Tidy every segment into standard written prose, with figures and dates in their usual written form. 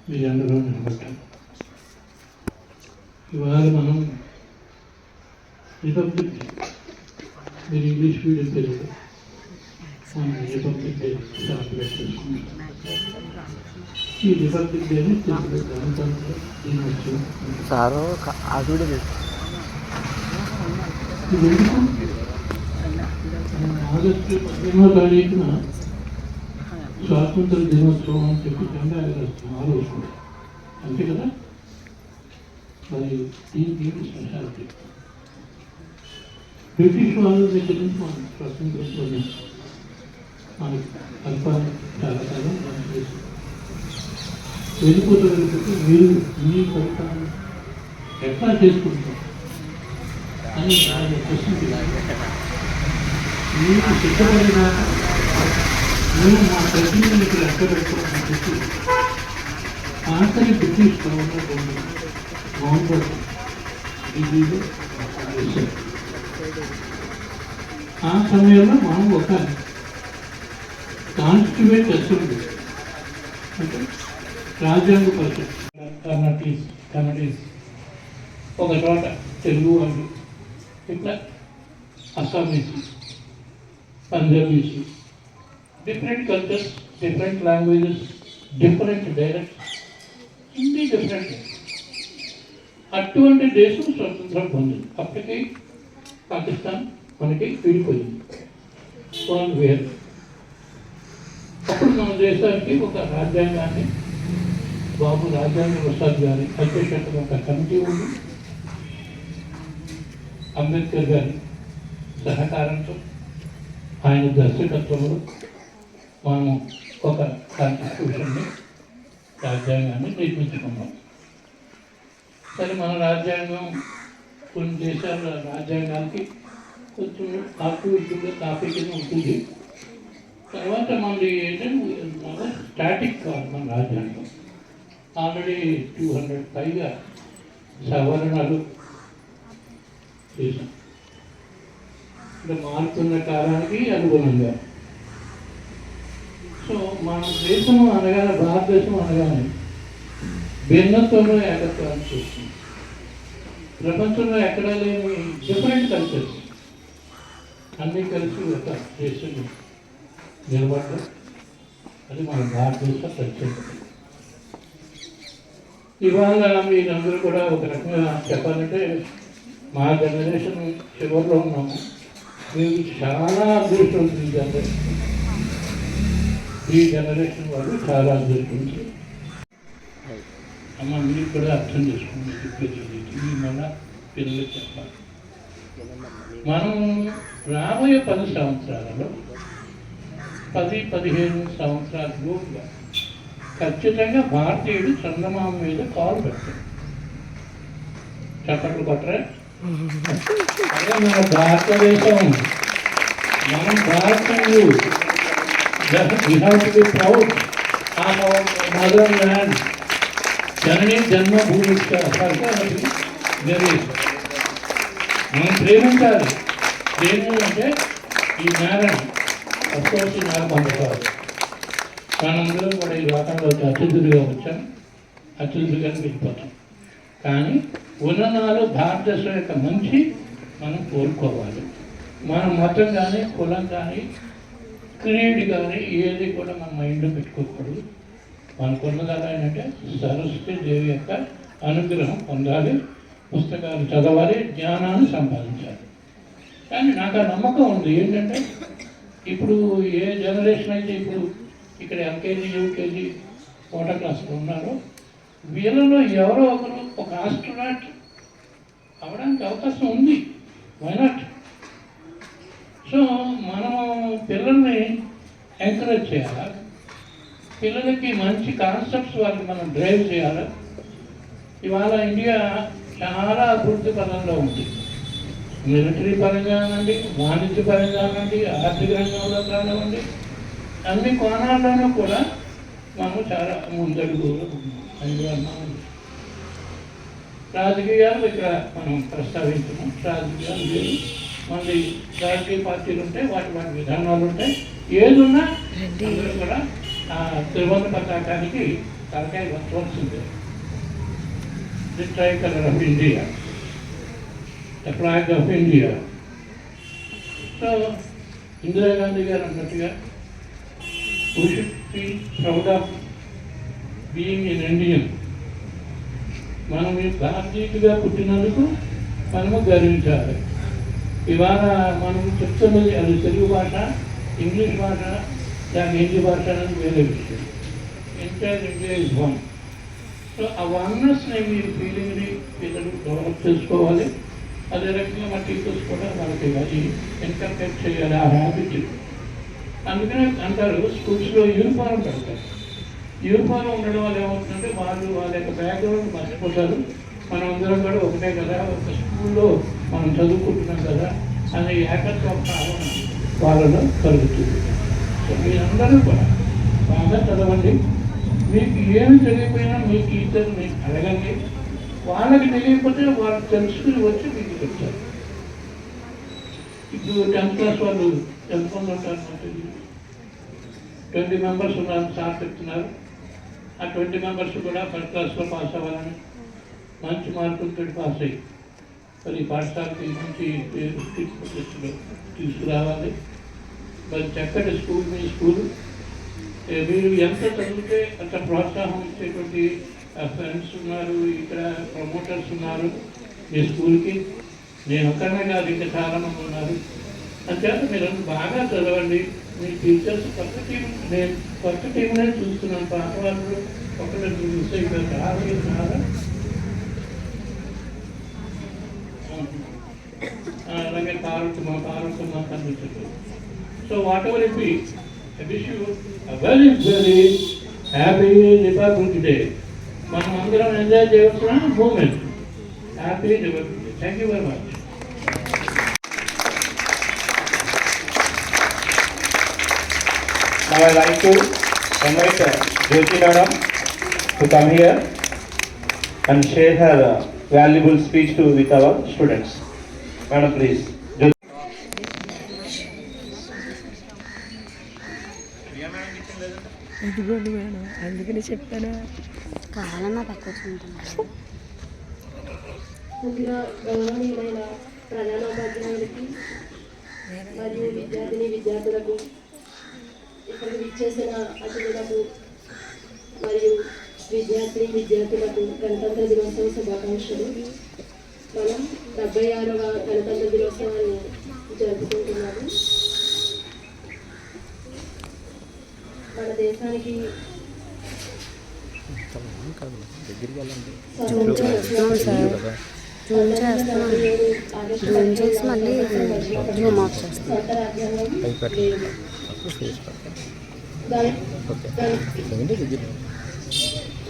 మీరందరూ నిలబడ్డారు. ఇవాళ మనం రిపబ్లిక్ డే, మీరు English medium Telugu republic day celebrate చేసుకుంటాం. ఈ రిపబ్లిక్ డేని తెలుగు గణతంత్ర దినోత్సవం. ఆగస్టు 15వ తారీఖున స్వాతంత్ర దినోత్సవం అని చెప్పి జెండా ఎగరేస్తాం ఆ రోజు కూడా, అంతే కదా. మరి దీనికి స్పెషాలిటీ బ్రిటిష్ వాళ్ళ దగ్గర నుంచి మనం స్వాతంత్రం పొందాం. మనకి పరిపాలన చాలా కాలం మనం చేస్తాం. వెళ్ళిపోతే మీరు మీ పరిపాలన ఎట్లా చేసుకుంటాం అని ఆయన క్వశ్చన్ మీకు సిద్ధపడిన మేము మా ప్రతినిధులకు లెక్క పెట్టుకోవాలని చెప్పి ఆఖరి బ్రిటిష్ గవర్నర్ మౌంట్ ఢిల్లీలో చేశారు. ఆ సమయంలో మనం ఒక కాన్స్టిట్యూయెంట్ అసెంబ్లీ అంటే రాజ్యాంగ పరిషత్, కన్నడీస్ ఒక చోట తెలుగు వాళ్ళు, ఇట్లా Assamese, Punjabis, different cultures, different languages, different dialects, Hindi different. అటువంటి దేశం స్వతంత్రం పొందింది. అప్పటికి పాకిస్తాన్ మనకి విడిపోయింది, వాళ్ళు వేరు. అప్పుడు మన దేశానికి ఒక రాజ్యాంగాన్ని బాబు రాజ్యాంగ ప్రసాద్ గారి అధ్యక్షతగా ఒక కమిటీ ఉంది. అంబేద్కర్ గారి సహకారంతో ఆయన దర్శకత్వంలో మనం ఒక కాన్స్టిట్యూషన్ని రాజ్యాంగాన్ని నిర్మించుకున్నాం. సరే, మన రాజ్యాంగం కొన్ని దేశాల రాజ్యాంగానికి కొంచెం కాపీ కింద ఉంటుంది. తర్వాత మనది ఏంటంటే స్టాటిక్ కాదు మన రాజ్యాంగం. ఆల్రెడీ 200 పైగా సవరణలు చేశాం. ఇక్కడ మారుతున్న కాలానికి అనుగుణంగా. సో మన దేశం అనగానే, భారతదేశం అనగానే భిన్నత్వంలో ఏకత్వాన్ని చూస్తుంది. ప్రపంచంలో ఎక్కడా లేని డిఫరెంట్ కల్చర్స్ అన్నీ కలిసి ఒక దేశం నిలబడ్డం, అది మన భారతదేశ ప్రత్యేకత. ఇవాళ మీరందరూ కూడా ఒక రకంగా చెప్పాలంటే మా జనరేషన్ చివరిలో ఉన్నాము. మీరు చాలా అదృష్టవంతులు. ఈ జనరేషన్ వాళ్ళు చాలా అదృష్టవంతులు. అమ్మ, మీరు కూడా అర్థం చేసుకోండి. చెప్పేది మళ్ళా పిల్లలు చెప్పాలి. మనం రాబోయే 10 సంవత్సరాలలో 10-15 సంవత్సరాల లోపుగా ఖచ్చితంగా భారతీయుడు చందమామ మీద కాలు పెట్టాడు. చప్పట్లు కొట్టరా? అదే మన భారతదేశం, మనం భారతీయులు. We have to be proud of our motherland. జనని జన్మభూమి మనం ప్రేమించాలి. దేని అంటే ఈ నేలని, అఫ్కోర్స్ ఈ నేల పొందుతారు. మనందరం కూడా ఈ లోకంలో అతిథులుగా వచ్చాం, అతిథులుగా వెళ్ళిపోతాం. కానీ ఉన్ననాలు భారతదేశం యొక్క మంచి మనం కోరుకోవాలి. మన మతం కానీ, కులం కానీ, క్రీడ్ కానీ ఏది కూడా మన మైండ్లో పెట్టుకోకూడదు. మనకున్నదలా ఏంటంటే సరస్వతి దేవి యొక్క అనుగ్రహం పొందాలి, పుస్తకాలు చదవాలి, జ్ఞానాన్ని సంపాదించాలి. కానీ నాకు ఆ నమ్మకం ఉంది ఏంటంటే ఇప్పుడు ఏ జనరేషన్ అయితే ఇప్పుడు ఇక్కడ ఎల్కేజీ యూకేజీ వాటర్ క్లాసులో ఉన్నారో వీళ్ళలో ఎవరో ఒకరు ఒక ఆస్ట్రోనాట్ అవడానికి అవకాశం ఉంది. Why not? సో మనం పిల్లల్ని ఎంకరేజ్ చేయాలి, పిల్లలకి మంచి కాన్సెప్ట్స్ వాళ్ళకి మనం డ్రైవ్ చేయాలి. ఇవాళ ఇండియా చాలా అభివృద్ధి పదంలో ఉంది. మిలిటరీ పరంగా కానివ్వండి, వాణిజ్య పరంగా కానివ్వండి, ఆర్థిక రంగంలో కానివ్వండి, అన్ని కోణాల్లోనూ కూడా మనం చాలా ముందడుగు ఉన్నాం. రాజకీయాలు ఇక్కడ మనం ప్రస్తావించున్నాం. రాజకీయాలు వేరు, మళ్ళీ రాజకీయ పార్టీలు ఉంటాయి, వాటి విధానాలు ఉంటాయి. ఏదున్నా అందరూ కూడా త్రివర్ణ పతాకానికి తలకాయ వచ్చవలసిందే. The try colour of India, the flag of India. So Indira Gandhi గారు అన్నట్టుగా we should feel proud of being an Indian. మనం ఈ భారతీయుడిగా పుట్టినందుకు మనము గర్వించాలి. ఇవాళ మనం చెప్తున్నది అది తెలుగు భాష, ఇంగ్లీష్ భాష, దాని హిందీ భాష అనేది వేరే విషయం. Entire India is one. So ఆ వన్నెస్ని మీరు ఫీలింగ్ని పిల్లలు డెవలప్ చేసుకోవాలి. అదే రకంగా మా టీచర్స్ కూడా వాళ్ళకి అది ఎన్కరేజ్ చేయాలి, ఆ హ్యాబిట్. అందుకనే అంటారు స్కూల్స్లో యూనిఫారం పెడతారు. యూనిఫారం ఉండడం వల్ల ఏమవుతుందంటే వాళ్ళు వాళ్ళ యొక్క బ్యాక్గ్రౌండ్ మర్చిపోతారు. మనం అందరం కూడా ఒకటే కదా, ఒక స్కూల్లో మనం చదువుకుంటున్నాం కదా అనే ఏకత్వ భావన వాళ్ళలో కలుగుతుంది. సో మీరందరూ కూడా బాగా చదవండి. మీకు ఏమి తెలియకపోయినా మీ టీచర్ని అడగండి. వాళ్ళకి తెలియకపోతే వాళ్ళకి తెలుసుకుని వచ్చి మీకు చెప్తారు. ఇప్పుడు 10th క్లాస్ వాళ్ళు ఎంతమంది ఉంటారు నాకు 20 మెంబర్స్ ఉన్నారు సార్ చెప్తున్నారు. ఆ 20 మెంబర్స్ కూడా 1st క్లాస్లో పాస్ అవ్వాలని, మంచి మార్కులతో పాస్ అయ్యి మరి పాఠశాలకి మంచి పేరు తీసుకురావాలి. మరి చక్కటి స్కూల్ మీ స్కూల్. మీరు ఎంత చదివితే అంత ప్రోత్సాహం ఇచ్చేటువంటి ఫ్రెండ్స్ ఉన్నారు, ఇక్కడ ప్రమోటర్స్ ఉన్నారు మీ స్కూల్కి. నేను ఒక్కనే కాదు, ఇంకా చాలామంది ఉన్నారు. అంతేత మీరు బాగా చదవండి. మీ టీచర్స్ కొత్త టీంనే చూస్తున్నాను. పాత వాళ్ళు ఒకటి మిస్ అయిపోయారు. చాలా అలాగే మా కనిపించదు. So whatever it be, I wish you very very happy republic Day. మనం అందరం ఎంజాయ్ చేయవలసిన moment. Happy republic Day. Thank you very much. Now I like to invite Jyoti Madam to come here and share her valuable speech with our students. Madam, please. ఇదిగోండి madam, అందుకని చెప్పాను. కావాలన్నా పక్కొచ్చుకుంటున్నాను. ముందుగా గౌరవనీయులైన ప్రధానోపాధ్యాయులకి మరియు విద్యార్థులకు, ఇక్కడికి విచ్చేసిన అతిథులకు మరియు విద్యార్థులకు గణతంత్ర దినోత్సవ శుభాకాంక్షలు. మనం 76వ గణతంత్ర దినోత్సవాన్ని జరుపుకుంటున్నాము. మన దేశానికి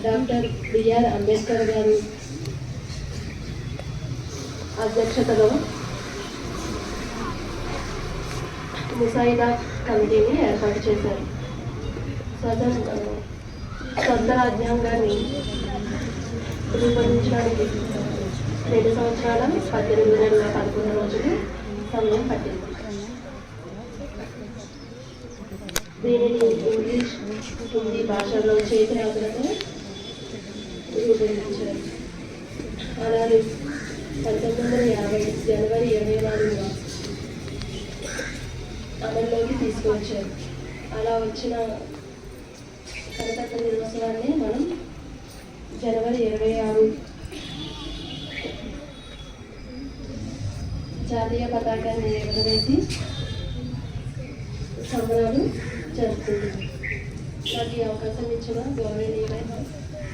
డాక్టర్ బిఆర్ అంబేద్కర్ గారు అధ్యక్షతలో ముసాయిదా కమిటీని ఏర్పాటు చేశారు. స్వతంత్ర రాజ్యాంగాన్ని రూపొందించడానికి 2 సంవత్సరాల 18 నెలల 11 రోజులు సమయం పట్టింది. దీనిని ఇంగ్లీష్, హిందీ భాషల్లో చేతి రాతలతో రూపొందించారు. అలాగే 1950 జనవరి 24న అమల్లోకి తీసుకువచ్చారు. అలా వచ్చిన గణతంత్ర దినోత్సవాన్ని మనం జనవరి 26 జాతీయ పతాకాన్ని ఎగరవేసి సంబరాలు జరుపుకుంటున్నాం. నాకు ఈ అవకాశం ఇచ్చిన గౌరవనీయులైన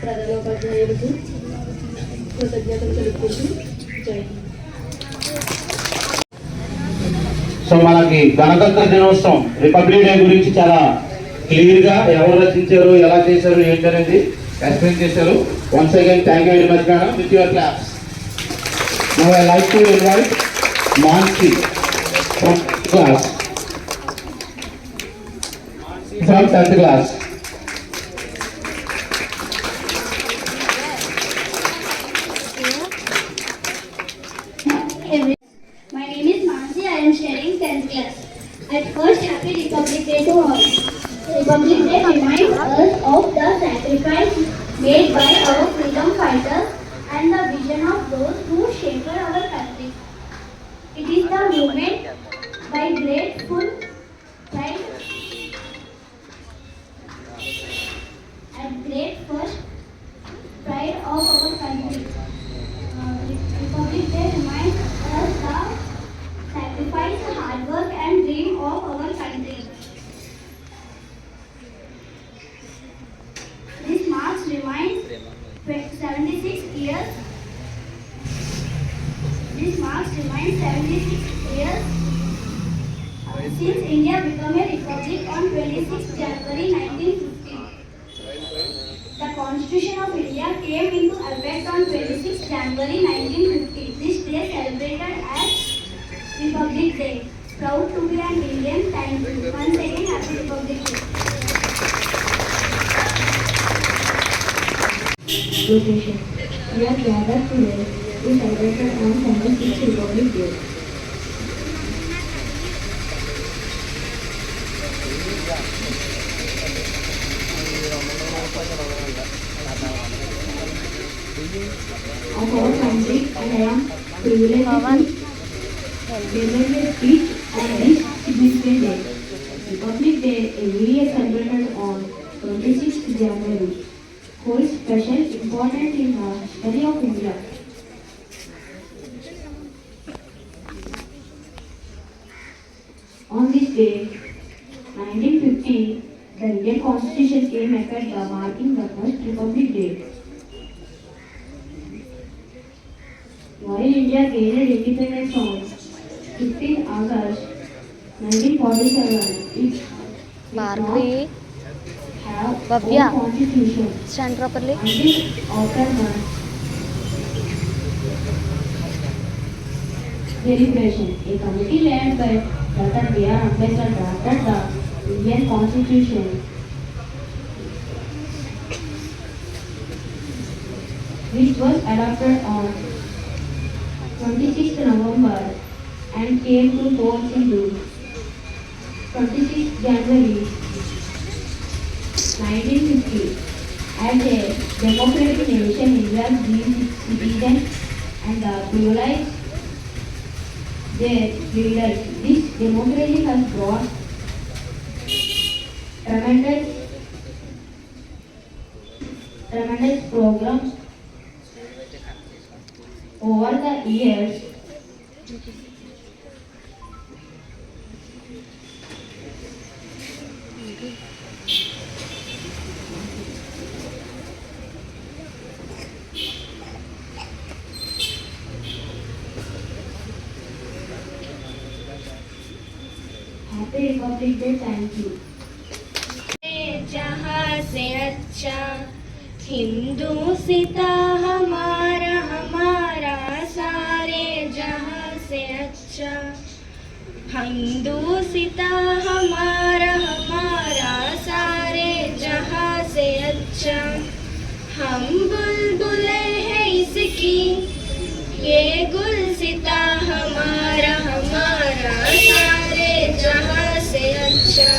ప్రధానోపాధ్యాయులకు కృతజ్ఞతలు తెలుపుకుంటూ జై హింద్. సో మనకి గణతంత్ర దినోత్సవం రిపబ్లిక్ డే గురించి చాలా క్లియర్ గా ఎవరు రచించారు, ఎలా చేశారు, ఏంటనేది ఎక్స్ప్లెయిన్ చేశారు. Once again thank you very much madam with your class. Now I like to invite Mansi from class from 10th class. My name is Mansi. I am sharing 10th class. At first, happy Republic Day to all. Republic Day reminds us of the sacrifice made by our freedom fighters and the vision of those who shaped our country. It is the movement by grateful pride and great first pride of our country. Republic Day reminds us the sacrifice, hard work and dream of our country. This marks reminds 76 years. This marks reminds 76 years since India became a republic on 26 January 1950. The Constitution of India came into effect on 26 January 1950. This day celebrated as Republic Day. Proud to be an Indian. Thank you. Once again, Happy Republic Day. Location. We are gathered today to celebrate on 76th Republic Day. Of our country, and I am privileged to deliver a speech on this significant day. Republic Day, every year celebrated on 26th January, holds special importance in the history of India. On this day, 1950, the Indian Constitution came effect, marking the first Republic Day. While India gained independence on 15 August 1947, it did not have Bhavya. own constitution Stand properly. until after the deliberation. A committee led by Dr. B.R. Ambedkar drafted the Indian Constitution. Which was adopted on 26th November and came to force into 26th January 1950. As a democratic nation, India gives its citizens and privileged their leaders. This democracy has brought tremendous programs over the years. Happy Republic Day, thank you. जहाँ से अच्छा हिंदू सिता हमारा हमारा सारे जहाँ से अच्छा हिंदू सिता हमारा हमारा सारे जहाँ से अच्छा हम बुलबुलें हैं इसकी ये गुलसिता हमारा हमारा सारे जहाँ से अच्छा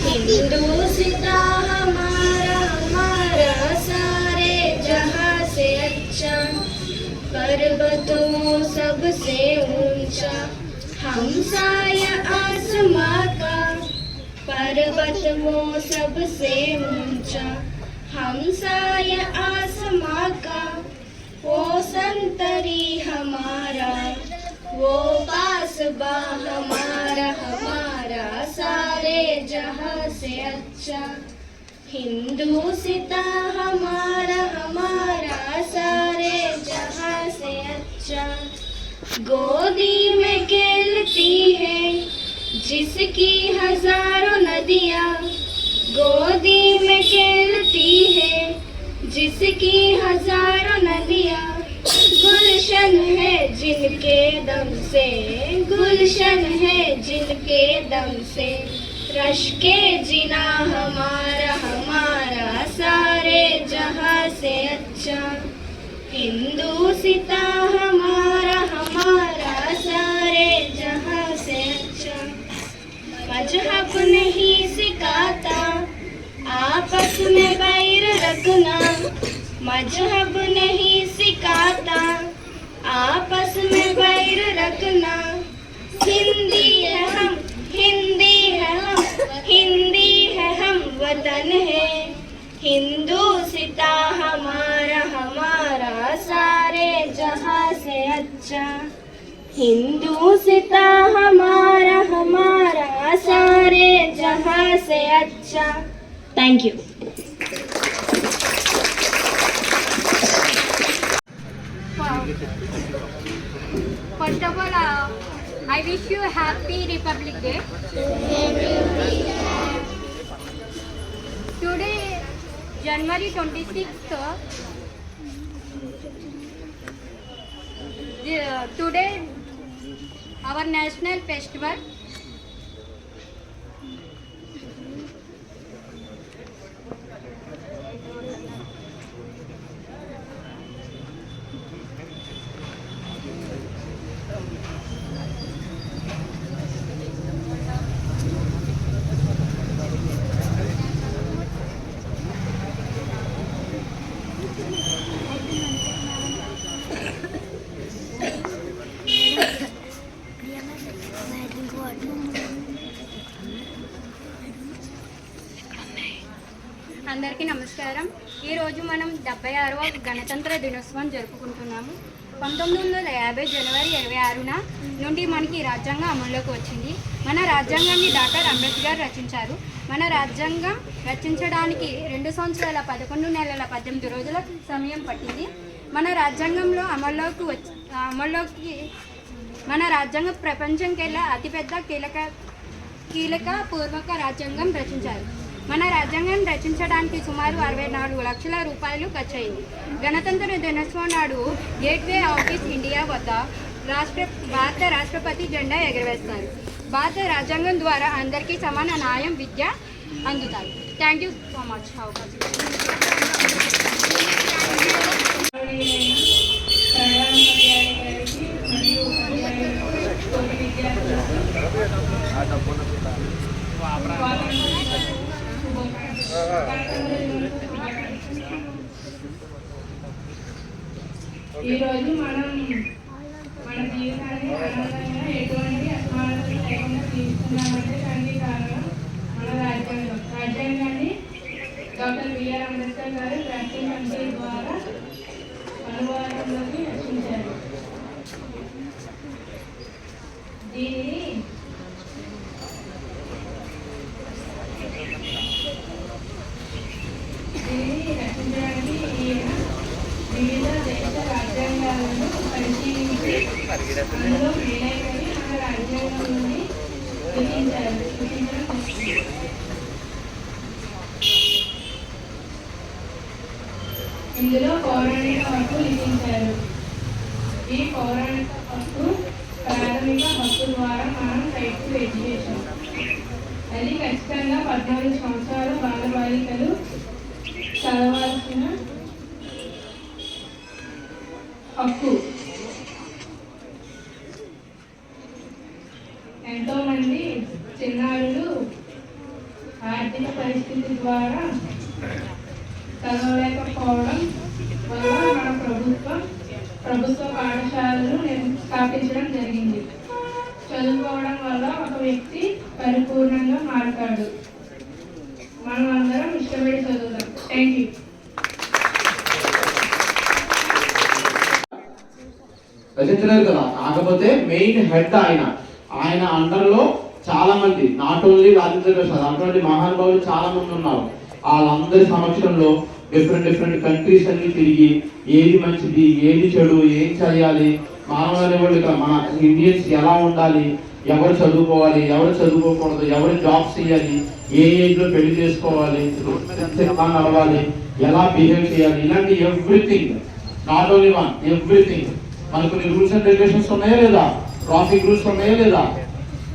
हिंदू सिता हमारा हमारा सारे जहाँ से अच्छा पर्वतों सबसे ऊंचा हमसाया आसमां का पर्वत वो सबसे ऊंचा, हमसाय आसमां का, वो संतरी हमारा, वो पासबा हमारा, हमारा सारे जहां से अच्छा, हिंदुस्ता हमारा, हमारा सारे जहां से अच्छा। गोदी में खेलती है जिसकी हजारों नदियाँ, गोदी में खेलती है जिसकी हजारों नदियाँ, गुलशन है जिनके दम से, गुलशन है जिनके दम से, रश के जिना हमारा, हमारा सारे जहां से अच्छा, हिंदुस्ता हमारा, हमारा सारे जहां से अच्छा। मजहब नहीं सिखाता आपस में बैर रखना, मजहब नहीं सिखाता आपस में बैर रखना, हिंदी है हम, हिंदी है हम, हिंदी है हम, वतन है हिंदुस्ता हमारा, हमारा सारे जहां से अच्छा, हिंदुस्ता हमारा, हमारा सारे जहां से अच्छा। Thank you. First of all, I wish you a happy Republic Day. Today, January 26th, today our national festival. అందరికీ నమస్కారం. ఈరోజు మనం 76వ గణతంత్ర దినోత్సవం జరుపుకుంటున్నాము. 1950 జనవరి 26న నుండి మనకి రాజ్యాంగం అమల్లోకి వచ్చింది. మన రాజ్యాంగాన్ని డాక్టర్ అంబేద్కర్ రచించారు. మన రాజ్యాంగం రచించడానికి 2 సంవత్సరాల 11 నెలల 18 రోజుల సమయం పట్టింది. మన రాజ్యాంగంలో మన రాజ్యాంగం ప్రపంచంకెల్లా అతిపెద్ద కీలక పూర్వక రాజ్యాంగం రచించారు. మన రాజ్యాంగం రచించడానికి సుమారు 64 లక్షల రూపాయలు ఖర్చయింది. గణతంత్ర దినోత్సవం నాడు గేట్వే ఆఫీస్ ఇండియా వద్ద భారత రాష్ట్రపతి జెండా ఎగరవేస్తారు. భారత రాజ్యాంగం ద్వారా అందరికీ సమాన న్యాయం, విద్య అందుతాయి. Thank you so much. ఈరోజు మనం మన జీవితాన్ని ఆనందంగా ఎటువంటి అసమానతలు లేకుండా జీవిస్తున్నామంటే దానికి కారణం మన రాజ్యాంగం. రాజ్యాంగాన్ని డాక్టర్ బిఆర్ అంబేద్కర్ గారు డ్రాఫ్టింగ్ కమిటీ ద్వారా అనువాదంలోకి రచించారు. దీనిని రచించడానికి ఈయన వివిధ దేశ రాజ్యాంగాలను పరిశీలించి అందులో వినాయకుని మన రాజ్యాంగంలోని సూచించడం. ఇందులో పౌరాణిక హక్కు లిఖించారు. ఈ పౌరాణిక హక్కు ప్రాథమిక హక్కు ద్వారా మనం రైట్ టు ఎడ్యుకేషన్, అది ఖచ్చితంగా 14 సంవత్సరాల బాలబాలికలు చదవాల్సిన హక్కు. ఎంతోమంది చిన్నారులు ఆర్థిక పరిస్థితి ద్వారా చదవలేకపోవడం వల్ల మన ప్రభుత్వ పాఠశాలలు స్థాపించడం జరిగింది. చదువుకోవడం వల్ల ఒక వ్యక్తి పరిపూర్ణంగా మాట్లాడు. మనం అందరం ఇష్టపడి చదువుదాం. Thank you. రచించలేదు కదా, కాకపోతే మెయిన్ హెడ్ ఆయన అండర్లో చాలా మంది, నాట్ ఓన్లీ రాజేంద్ర ప్రసాద్, అటువంటి మహానుభావులు చాలా మంది ఉన్నారు. వాళ్ళందరి సమక్షంలో డిఫరెంట్ కంట్రీస్ అన్ని తిరిగి ఏది మంచిది, ఏది చెడు, ఏం చేయాలి, మానవ అనేవాళ్ళు మన ఇండియన్స్ ఎలా ఉండాలి, ఎవరు చదువుకోవాలి, ఎవరు చదువుకోకూడదు, ఎవరు జాబ్స్ చేయాలి, ఏ ఏజ్ లో పెళ్లి చేసుకోవాలి, ఎలా నడవాలి, ఎలా బిహేవ్ చేయాలి, ఇలాంటి everything, not only one, everything. మనకు కొన్ని రూల్స్ అండ్ రెగ్యులేషన్స్ ఉన్నాయా లేదా, ట్రాఫిక్ రూల్స్ ఉన్నాయా లేదా,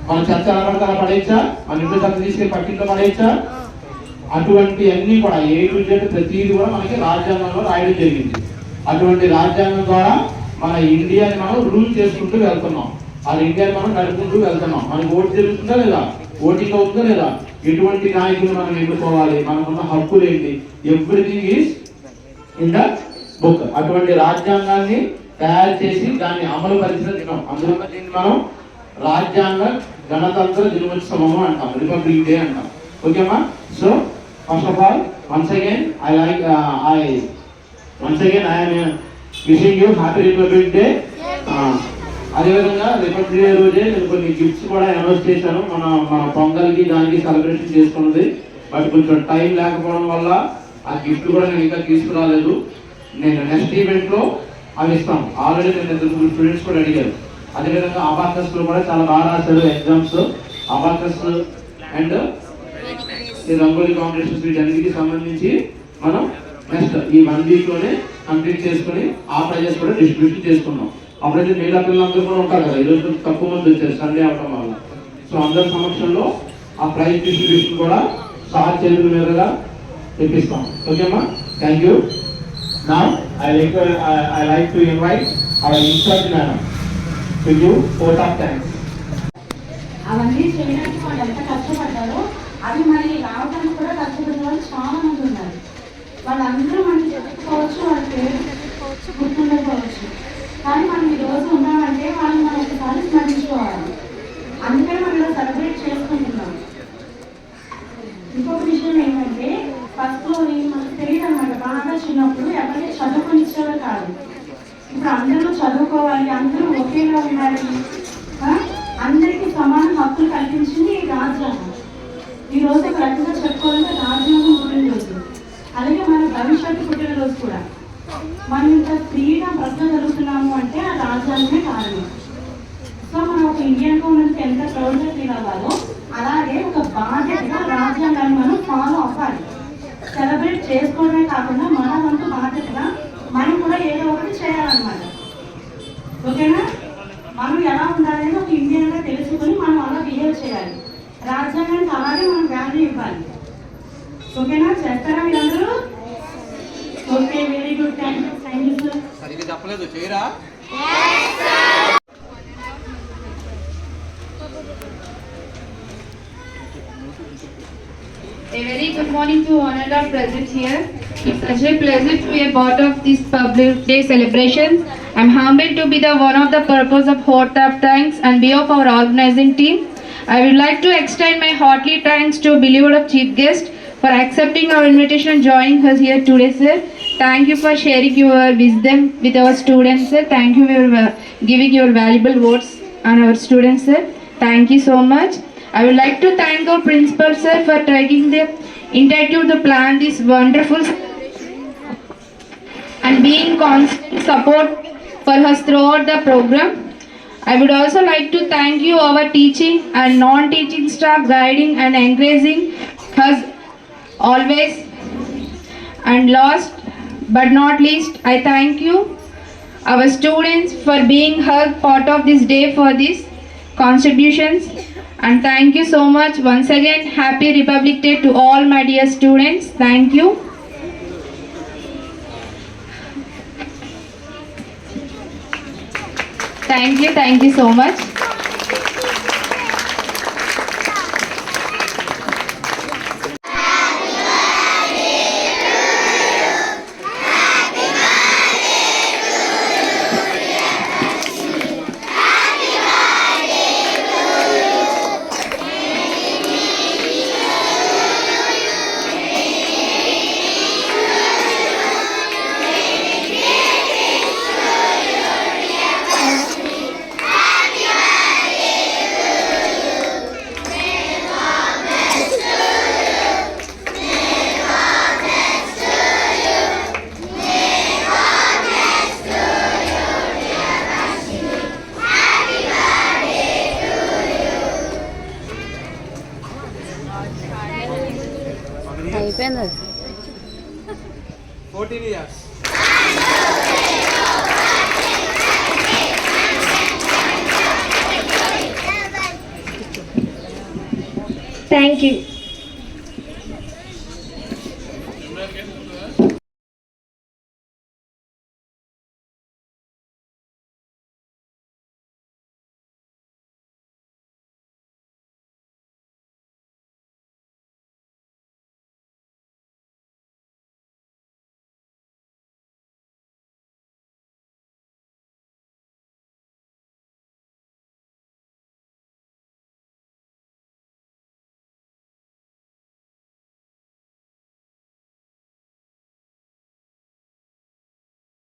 మన చర్చ ఎలా పడితే అలా పడేయచ్చా, మన ఇంట్లో చర్చ తీసుకెళ్ళి పక్కింట్లో పడేయచ్చా, అటువంటి అన్ని కూడా ఏ టు జెడ్ ప్రతిదీ కూడా మనకి రాజ్యాంగంలో రాయడం జరిగింది. అటువంటి రాజ్యాంగం ద్వారా మన ఇండియాని మనం రూల్ చేసుకుంటూ వెళ్తున్నాం, ఆ ఇండియాని మనం నడుపుకుంటూ వెళ్తున్నాం. మనకి ఓటు జరుగుతుందా లేదా, ఓటింగ్ అవుతుందా లేదా, ఎటువంటి నాయకులు మనం ఎన్నుకోవాలి, మనకున్న హక్కులు ఏంటి, everything is in the book. అటువంటి రాజ్యాంగాన్ని తయారు చేసి దాన్ని అమలు పరిచిన దినం, అందువల్ల దీన్ని మనం రాజ్యాంగ గణతంత్ర దినోత్సవము అంటాం, రిపబ్లిక్ డే అంటాం. ఓకేమా? So first of all once again I am wishing you happy republic day. అదేవిధంగా రిపబ్లిక్ డే రోజే నేను కొన్ని గిఫ్ట్స్ కూడా అనౌన్స్ చేశాను. మన పొంగల్కి దానికి సెలబ్రేషన్ చేసుకున్నది, బట్ కొంచెం టైం లేకపోవడం వల్ల ఆ గిఫ్ట్ కూడా నేను ఇంకా తీసుకురాలేదు. నేను నెక్స్ట్ ఈవెంట్లో అవి ఇస్తాం. ఆల్రెడీ నేను స్టూడెంట్స్ కూడా అడిగారు. అదేవిధంగా అబాకస్ లో కూడా చాలా బాగా రాశారు ఎగ్జామ్స్. అబాకస్ అండ్ ఈ రంగోలీ కాంపిటీషన్స్ వీటన్నిటికి సంబంధించి మనం నెక్స్ట్ ఈ 1 week లోనే కంప్లీట్ చేసుకుని ఆ ప్రైజెస్ కూడా డిస్ట్రిబ్యూషన్ చేసుకున్నాం. అప్పుడైతే మిగతా పిల్లలందరూ కూడా ఉంటారు కదా, ఈరోజు తక్కువ మంది వచ్చారు సండే అవడం వల్ల. సో అందరి సమక్షంలో ఆ ప్రైజ్ డిస్ట్రిబ్యూషన్ కూడా సార్ చేతుల మీదుగా తెప్పిస్తాం. ఓకేమ్మా? Thank you. Now I like to invite our in-charge madam to give vote of thanks. అవన్నీ చేయడానికి వాళ్ళు ఎంత కష్టపడ్డారో అది మళ్ళీ రావడానికి కూడా కష్టపడిన వాళ్ళు చాలా మంది ఉన్నారు. వాళ్ళందరూ మనకి చెప్పుకోవచ్చు, వాళ్ళ పేరు చెప్పుకోవచ్చు, గుర్తుండకపోవచ్చు. కానీ మనం ఈ రోజు ఉన్నామంటే వాళ్ళని మనం ఒకసారి స్మరించుకోవాలి. అందుకని మనం ఇలా సెలబ్రేట్ చేసుకుంటున్నాం. ఇంకొక విషయం ఏంటంటే ఫస్ట్ మనకు తెలియదు అనమాట, బాగా చిన్నప్పుడు ఎవరికి చదువుకొని ఇచ్చేవారు కాదు. ఇప్పుడు అందరూ చదువుకోవాలి, అందరూ ఒకేలా ఉండాలి, అందరికీ సమాన హక్కులు కల్పించింది ఈ రాజ్యాంగం. ఈ రోజు ఒక రకంగా చెప్పుకోవాలంటే రాజ్యాంగం పుట్టినరోజు, అలాగే మన భవిష్యత్తు పుట్టినరోజు కూడా. మనం ఇంత ఫ్రీగా బ్రతకగలుగుతున్నాము అంటే ఆ రాజ్యాంగమే కారణం. సో మనం ఒక ఇండియన్గా ఉన్నందుకు ఎంత ప్రౌడ్గా ఫీల్ అవ్వాలో అలాగే ఒక బాధ్యతగా రాజ్యాంగాన్ని మనం ఫాలో అవ్వాలి. సెలబ్రేట్ చేసుకోవడమే కాకుండా మన వంతు బాధ్యతగా మనం కూడా ఏదో ఒకటి చేయాలన్నమాట. ఓకేనా? మనం ఎలా ఉండాలని ఒక ఇండియన్గా తెలుసుకొని మనం అలా బిహేవ్ చేయాలి. రాజ్యాంగానికి అలాగే మనం వాల్యూ ఇవ్వాలి. ఓకేనా? చేస్తారా మీరందరూ? Okay, very good. Thank you sir. సరిగ్గా చెప్పలేదు, చేయరా? A very good morning to all of our present here. It's such a pleasure to be a part of this public day celebration. I'm humbled to be the one of the purpose of vote of thanks and behalf of our organizing team. I would like to extend my hearty thanks to beloved of chief guest for accepting our invitation and joining us here today, sir. Thank you for sharing your wisdom with our students, sir. Thank you for giving your valuable words on our students, sir. Thank you so much. I would like to thank our principal, sir, for taking the initiative to plan this wonderful celebration and being constant support for us throughout the program. I would also like to thank you, our teaching and non-teaching staff, guiding and encouraging us always. And last but not least, I thank you, our students, for being held part of this day for these contributions. And thank you so much once again. Happy Republic Day to all my dear students. Thank you. Thank you so much. Thank you.